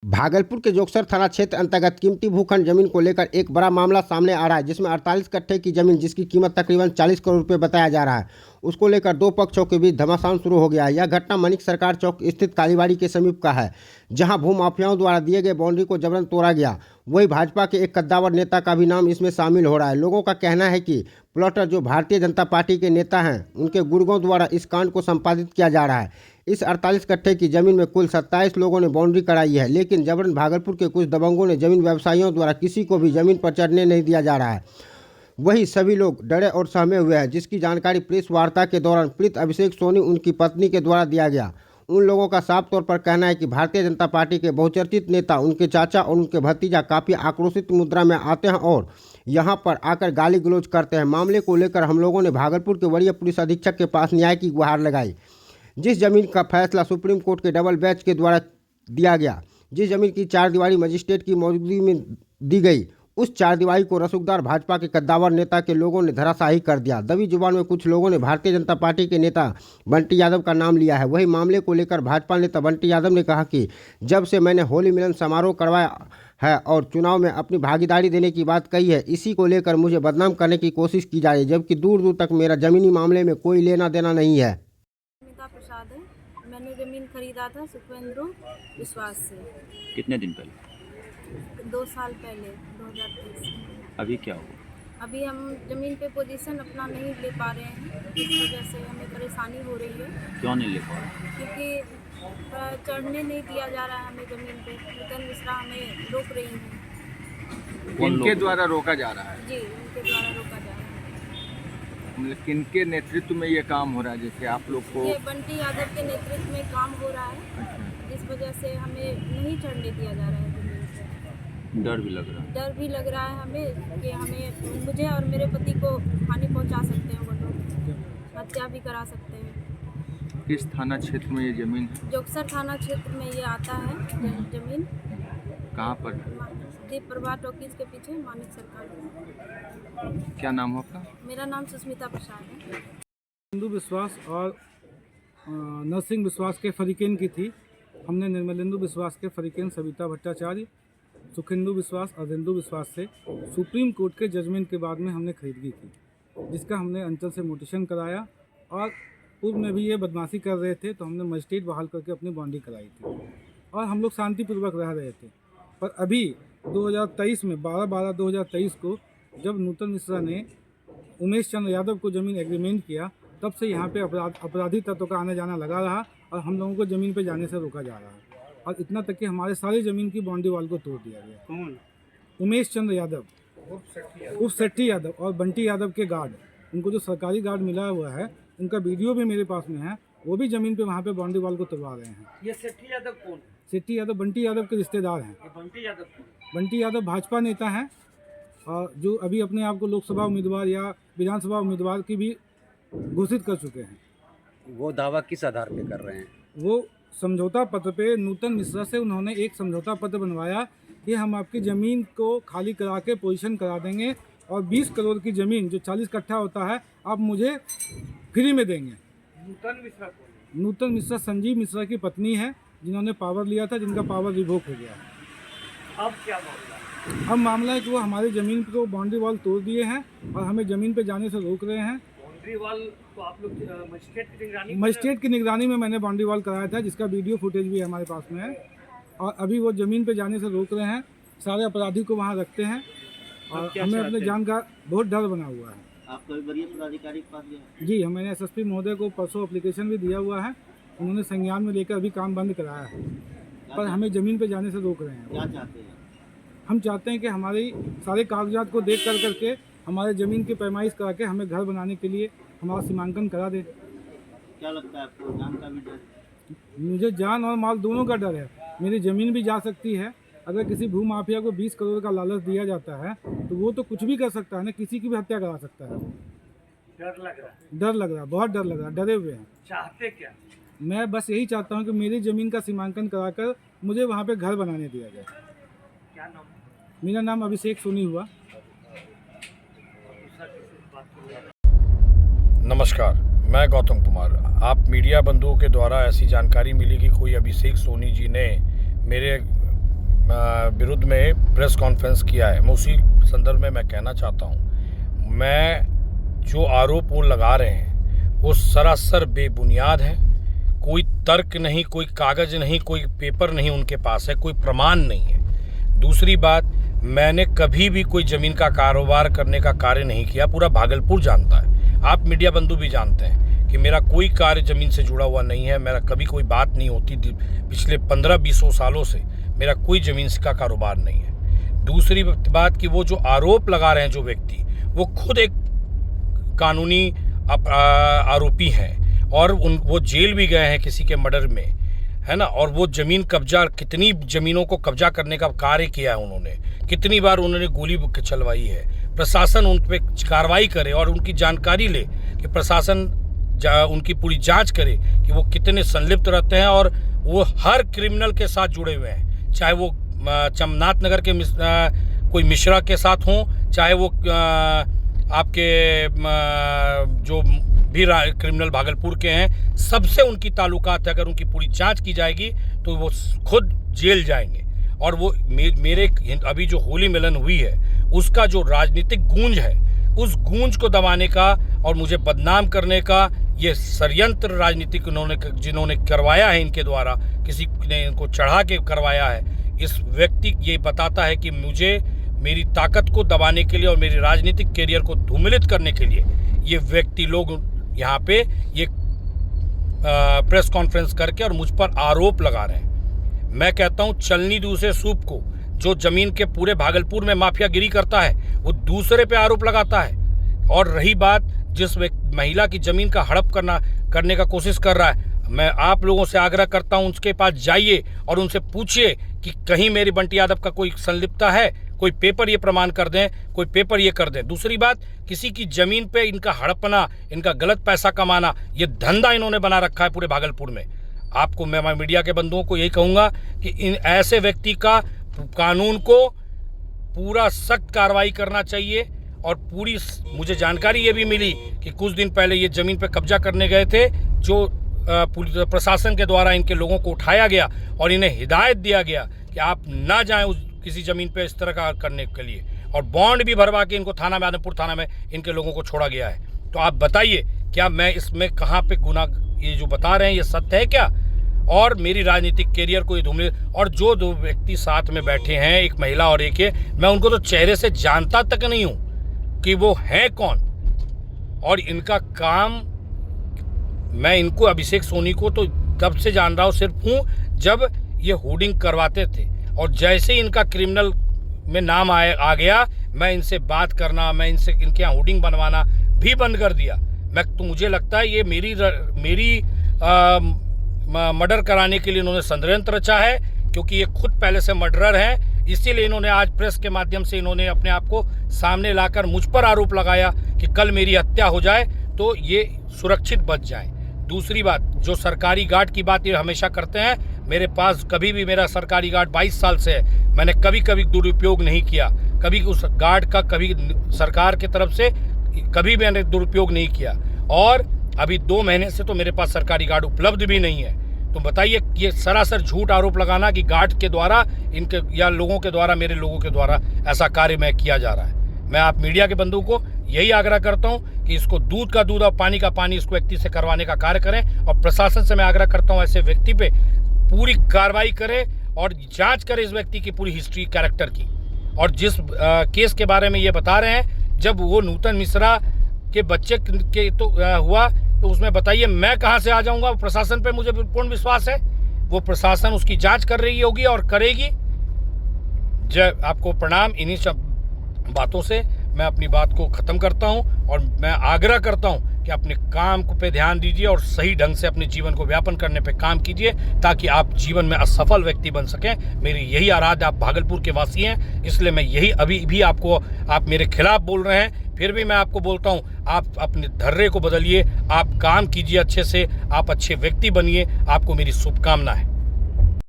भागलपुर के जोगसर थाना क्षेत्र अंतर्गत कीमती भूखंड जमीन को लेकर एक बड़ा मामला सामने आ रहा है, जिसमें 48 कट्ठे की जमीन जिसकी कीमत तकरीबन 40 करोड़ रुपए बताया जा रहा है, उसको लेकर दो पक्षों के बीच घमासान शुरू हो गया है। यह घटना मानिक सरकार चौक स्थित कालीबाड़ी के समीप का है, जहां भूमाफियाओं द्वारा दिए गए बाउंड्री को जबरन तोड़ा गया। वही भाजपा के एक कद्दावर नेता का भी नाम इसमें शामिल हो रहा है। लोगों का कहना है कि प्लॉटर जो भारतीय जनता पार्टी के नेता हैं, उनके गुर्गों द्वारा इस कांड को संपादित किया जा रहा है। इस 48 कट्ठे की जमीन में कुल 27 लोगों ने बाउंड्री कराई है, लेकिन जबरन भागलपुर के कुछ दबंगों ने जमीन व्यवसायियों द्वारा किसी को भी जमीन पर चढ़ने नहीं दिया जा रहा है। वही सभी लोग डरे और सहमे हुए हैं, जिसकी जानकारी प्रेस वार्ता के दौरान पीड़ित अभिषेक सोनी उनकी पत्नी के द्वारा दिया गया। उन लोगों का साफ तौर पर कहना है कि भारतीय जनता पार्टी के बहुचर्चित नेता, उनके चाचा और उनके भतीजा काफ़ी आक्रोशित मुद्रा में आते हैं और यहां पर आकर गाली गलौज करते हैं। मामले को लेकर हम लोगों ने भागलपुर के वरीय पुलिस अधीक्षक के पास न्याय की गुहार लगाई। जिस जमीन का फैसला सुप्रीम कोर्ट के डबल बेंच के द्वारा दिया गया, जिस जमीन की चारदीवारी मजिस्ट्रेट की मौजूदगी में दी गई, उस चारदीवारी को रसूखदार भाजपा के कद्दावर नेता के लोगों ने धराशायी कर दिया। दबी जुबान में कुछ लोगों ने भारतीय जनता पार्टी के नेता बंटी यादव का नाम लिया है। वही मामले को लेकर भाजपा नेता बंटी यादव ने कहा कि जब से मैंने होली मिलन समारोह करवाया है और चुनाव में अपनी भागीदारी देने की बात कही है, इसी को लेकर मुझे बदनाम करने की कोशिश की जा रही है, जबकि दूर दूर तक मेरा जमीनी मामले में कोई लेना देना नहीं है। प्रसाद है। मैंने ज़मीन खरीदा था सुखेंद्र विश्वास से। कितने दिन पहले? 2 साल पहले, 2023। अभी क्या हुआ? अभी हम ज़मीन पे पोजीशन अपना नहीं ले पा रहे हैं, इस वजह से हमें परेशानी हो रही है। क्यों नहीं ले पा रहे? क्योंकि चढ़ने नहीं दिया जा रहा है हमें ज़मीन पे। नूतन मिश्रा हमें रोक रही हैं। किनके द्वारा रोका जा रहा है? जी, उनके द्वारा रोका जा रहा है। मतलब किनके नेतृत्व में ये काम हो रहा है? जैसे आप लोग को ये बंटी यादव के नेतृत्व में काम हो रहा है, जिस वजह से हमें नहीं चढ़ने दिया जा रहा है ज़मीन से। डर भी लग रहा है? डर भी लग रहा है हमें कि हमें, मुझे और मेरे पति को हानि पहुंचा सकते हैं वो लोग, हत्या भी करा सकते हैं। किस थाना क्षेत्र में ये जमीन है? जोगसर थाना क्षेत्र में ये आता है जमीन। कहाँ पर? दीप प्रभा टॉकीज के पीछे, मानिक सरकार। क्या नाम है आपका? मेरा नाम सुस्मिता प्रसाद है। हिंदू विश्वास और नरसिंह विश्वास के फरीकेन की थी। हमने निर्मलेंदु विश्वास के फरीकेन सविता भट्टाचार्य, सुखेंदु विश्वास, अरविंदु विश्वास से सुप्रीम कोर्ट के जजमेंट के बाद में हमने खरीदगी की, जिसका हमने अंचल से मोटिशन कराया और पूर्व में भी ये बदमाशी कर रहे थे, तो हमने मजिस्ट्रेट बहाल करके अपनी बाउंड्री कराई थी और हम लोग शांतिपूर्वक रह रहे थे। पर अभी 2023 में 12/12/2023 को जब नूतन मिश्रा ने उमेश चंद्र यादव को ज़मीन एग्रीमेंट किया, तब से यहाँ पे अपराधी तत्व का आना जाना लगा रहा और हम लोगों को ज़मीन पे जाने से रोका जा रहा है। और इतना तक कि हमारे सारी ज़मीन की बाउंड्री वाल को तोड़ दिया गया। कौन? उमेश चंद्र यादव, उर्फ सेट्टी यादव और बंटी यादव के गार्ड, उनको जो सरकारी गार्ड मिला हुआ है, उनका वीडियो भी मेरे पास में है। वो भी ज़मीन पे वहाँ पे बाउंड्री वाल को तोड़वा रहे हैं। ये सेट्टी यादव कौन? सेट्टी यादव बंटी यादव के रिश्तेदार हैं। बंटी यादव कौन? बंटी यादव भाजपा नेता हैं और जो अभी अपने आप को लोकसभा उम्मीदवार या विधानसभा उम्मीदवार की भी घोषित कर चुके हैं। वो दावा किस आधार पे कर रहे हैं? वो समझौता पत्र पे नूतन मिश्रा से उन्होंने एक समझौता पत्र बनवाया कि हम आपकी ज़मीन को खाली करा के पोजीशन करा देंगे और 20 करोड़ की ज़मीन जो 40 कट्ठा होता है आप मुझे फ्री में देंगे। नूतन मिश्रा कौन? नूतन मिश्रा संजीव मिश्रा की पत्नी है, जिन्होंने पावर लिया था, जिनका पावर रिवोक हो गया है। अब क्या मामला? अब मामला है कि वो हमारी ज़मीन को बाउंड्री वॉल तोड़ दिए हैं और हमें ज़मीन पे जाने से रोक रहे हैं। बाउंड्री वॉल तो आप लोग मजिस्ट्रेट की निगरानी में मैंने बाउंड्री वॉल कराया था, जिसका वीडियो फुटेज भी हमारे पास में है। और अभी वो ज़मीन पे जाने से रोक रहे हैं, सारे अपराधी को वहाँ रखते हैं और हमें अपने जान का बहुत डर बना हुआ है। आपका वरीय पदाधिकारी के पास गया? जी, मैंने एसएसपी महोदय को परसों एप्लीकेशन भी दिया हुआ है, उन्होंने संज्ञान में लेकर अभी काम बंद कराया है, पर हमें ज़मीन पे जाने से रोक रहे हैं। क्या चाहते हैं? हम चाहते हैं कि हमारी सारे कागजात को देख कर करके हमारे ज़मीन की पैमाइश करा के हमें घर बनाने के लिए हमारा सीमांकन करा दे। क्या लगता है आपको? जान का भी डर? मुझे जान और माल दोनों का डर है। मेरी ज़मीन भी जा सकती है। अगर किसी भूमाफिया को 20 करोड़ का लालच दिया जाता है तो वो तो कुछ भी कर सकता है ना, किसी की भी हत्या करा सकता है। डर लग रहा है? डर लग रहा है, बहुत डर लग रहा है, डरे हुए हैं। चाहते क्या? मैं बस यही चाहता हूँ कि मेरी ज़मीन का सीमांकन कराकर मुझे वहाँ पे घर बनाने दिया जाए। क्या नाम है? मेरा नाम अभिषेक सोनी हुआ। नमस्कार, मैं गौतम कुमार। आप मीडिया बंधुओं के द्वारा ऐसी जानकारी मिली कि कोई अभिषेक सोनी जी ने मेरे विरुद्ध में प्रेस कॉन्फ्रेंस किया है, मैं उसी संदर्भ में मैं कहना चाहता हूँ, मैं जो आरोप वो लगा रहे हैं वो सरासर बेबुनियाद है। कोई तर्क नहीं, कोई कागज नहीं, कोई पेपर नहीं उनके पास है, कोई प्रमाण नहीं है। दूसरी बात, मैंने कभी भी कोई ज़मीन का कारोबार करने का कार्य नहीं किया, पूरा भागलपुर जानता है, आप मीडिया बंधु भी जानते हैं कि मेरा कोई कार्य ज़मीन से जुड़ा हुआ नहीं है। मेरा कभी कोई बात नहीं होती, पिछले 15-20 सालों से मेरा कोई ज़मीन का कारोबार नहीं है। दूसरी बात कि वो जो आरोप लगा रहे हैं जो व्यक्ति, वो खुद एक कानूनी आरोपी हैं और वो जेल भी गए हैं किसी के मर्डर में, है ना। और वो ज़मीन कब्जा, कितनी ज़मीनों को कब्जा करने का कार्य किया है उन्होंने, कितनी बार उन्होंने गोली चलवाई है। प्रशासन उन पर कार्रवाई करे और उनकी जानकारी ले कि प्रशासन उनकी पूरी जांच करे कि वो कितने संलिप्त रहते हैं और वो हर क्रिमिनल के साथ जुड़े हुए हैं, चाहे वो चमनाथ नगर के कोई मिश्रा के साथ हों, चाहे वो आपके जो भी क्रिमिनल भागलपुर के हैं, सबसे उनकी ताल्लुकात है। अगर उनकी पूरी जांच की जाएगी तो वो खुद जेल जाएंगे। और वो मेरे अभी जो होली मिलन हुई है उसका जो राजनीतिक गूंज है, उस गूंज को दबाने का और मुझे बदनाम करने का ये षड्यंत्र राजनीतिक जिन्होंने करवाया है इनके द्वारा, किसी ने इनको चढ़ा के करवाया है, इस व्यक्ति ये बताता है कि मुझे मेरी ताकत को दबाने के लिए और मेरे राजनीतिक कैरियर को धूमिलित करने के लिए ये व्यक्ति लोग यहाँ पे ये प्रेस कॉन्फ्रेंस करके और मुझ पर आरोप लगा रहे हैं। मैं कहता हूँ, चलनी दूसरे सूप को, जो ज़मीन के पूरे भागलपुर में माफियागिरी करता है वो दूसरे पे आरोप लगाता है। और रही बात जिस महिला की ज़मीन का हड़प करने का कोशिश कर रहा है, मैं आप लोगों से आग्रह करता हूं उसके पास जाइए और उनसे पूछिए कि कहीं मेरी बंटी यादव का कोई संलिप्तता है, कोई पेपर ये प्रमाण कर दें, कोई पेपर ये कर दें। दूसरी बात, किसी की ज़मीन पे इनका हड़पना, इनका गलत पैसा कमाना, ये धंधा इन्होंने बना रखा है पूरे भागलपुर में। आपको मैं मीडिया के बंधुओं को यही कहूँगा कि इन ऐसे व्यक्ति का कानून को पूरा सख्त कार्रवाई करना चाहिए। और पूरी मुझे जानकारी ये भी मिली कि कुछ दिन पहले ये ज़मीन पे कब्जा करने गए थे, जो प्रशासन के द्वारा इनके लोगों को उठाया गया और इन्हें हिदायत दिया गया कि आप ना जाएं उस किसी ज़मीन पे इस तरह का करने के लिए, और बॉन्ड भी भरवा के इनको थाना में, आदमपुर थाना में इनके लोगों को छोड़ा गया है। तो आप बताइए, क्या मैं इसमें कहाँ पे गुनाह, ये जो बता रहे हैं ये सत्य है क्या? और मेरी राजनीतिक कैरियर को ये धूमिल, और जो दो व्यक्ति साथ में बैठे हैं, एक महिला और एक है, मैं उनको तो चेहरे से जानता तक नहीं हूँ कि वो हैं कौन। और इनका काम, मैं इनको अभिषेक सोनी को तो तब से जान रहा हूँ सिर्फ हूँ जब ये होर्डिंग करवाते थे, और जैसे ही इनका क्रिमिनल में नाम आ गया, मैं इनसे बात करना, मैं इनसे इनके यहाँ होर्डिंग बनवाना भी बंद कर दिया। तो मुझे लगता है ये मेरी मर्डर कराने के लिए इन्होंने षड्यंत्र रचा है, क्योंकि ये खुद पहले से मर्डरर हैं। इसीलिए इन्होंने आज प्रेस के माध्यम से इन्होंने अपने आप को सामने लाकर मुझ पर आरोप लगाया कि कल मेरी हत्या हो जाए तो ये सुरक्षित बच जाएं। दूसरी बात, जो सरकारी गार्ड की बात ये हमेशा करते हैं, मेरे पास कभी भी, मेरा सरकारी गार्ड 22 साल से है, मैंने कभी दुरुपयोग नहीं किया, कभी उस गार्ड का कभी सरकार की तरफ से कभी मैंने दुरुपयोग नहीं किया। और अभी 2 महीने से तो मेरे पास सरकारी गार्ड उपलब्ध भी नहीं है। तो बताइए, ये सरासर झूठ आरोप लगाना कि गार्ड के द्वारा इनके या लोगों के द्वारा, मेरे लोगों के द्वारा ऐसा कार्य मैं किया जा रहा है। मैं आप मीडिया के बंधुओं को यही आग्रह करता हूं कि इसको दूध का दूध और पानी का पानी इस व्यक्ति से करवाने का कार्य करें, और प्रशासन से मैं आग्रह करता हूं ऐसे व्यक्ति पे पूरी कार्रवाई करें और जांच करें इस व्यक्ति की पूरी हिस्ट्री, कैरेक्टर की। और जिस केस के बारे में ये बता रहे हैं, जब वो नूतन मिश्रा के बच्चे के तो हुआ, तो उसमें बताइए मैं कहाँ से आ जाऊँगा? प्रशासन पे मुझे पूर्ण विश्वास है, वो प्रशासन उसकी जांच कर रही होगी और करेगी। जय, आपको प्रणाम। इन्हीं सब बातों से मैं अपनी बात को ख़त्म करता हूं, और मैं आग्रह करता हूं कि अपने काम को पे ध्यान दीजिए और सही ढंग से अपने जीवन को व्यापन करने पे काम कीजिए, ताकि आप जीवन में असफल व्यक्ति बन सकें। मेरी यही आराध्य, आप भागलपुर के वासी हैं, इसलिए मैं यही अभी भी आपको, आप मेरे खिलाफ बोल रहे हैं, फिर भी मैं आपको बोलता हूं, आप अपने धर्रे को बदलिए, आप काम कीजिए अच्छे से, आप अच्छे व्यक्ति बनिए। आपको मेरी शुभकामना है।